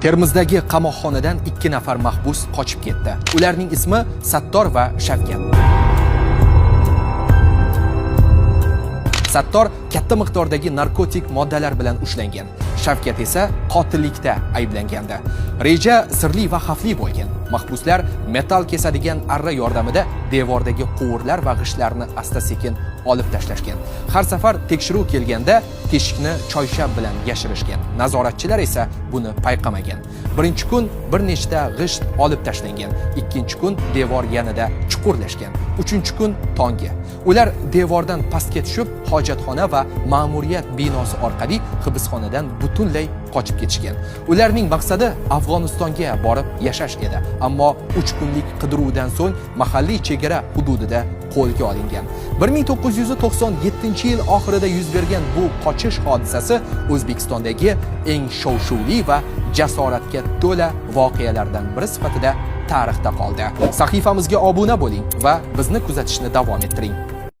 Termizdagi qamoqxonadan 2 nafar mahbus qochib ketdi. Ularning ismi Sattor va Shavkat. Sattor katta miqdordagi narkotik moddalar bilan ushlangan. Shavkat esa qotillikda ayblangandi. Reja sirli va xavfli bo'lgan. Mahbuslar metall kesadigan arra yordamida devordagi quvurlar va g'ishtlarni asta-sekin olib tashlashgan. Har safar tekshiruv kelganda teshikni choyshab bilan yashirishgan. Nazoratchilar esa buni payqamagan. Birinchi kun bir nechta g'isht olib tashlangan. Ikkinchi kun devor yanada chuqurlashgan. Uchinchi kun tongi. Ular devordan pastga tushib, hojatxona va ma'muriyat binosi orqali hibsxonadan butunlay qochib ketishgan. Ularning maqsadi Afg'onistonga borib yashash edi, ammo 3 kunlik qidiruvdan so'ng mahalliy chegara hududida qo'lga olingan. 1997-yil oxirida yuz bergan bu qochish hodisasi O'zbekistondagi eng shov-shuvli va jasoratga to'la voqealardan biri sifatida tarixda qoldi. Sahifamizga obuna bo'ling va bizni kuzatishni davom ettiring.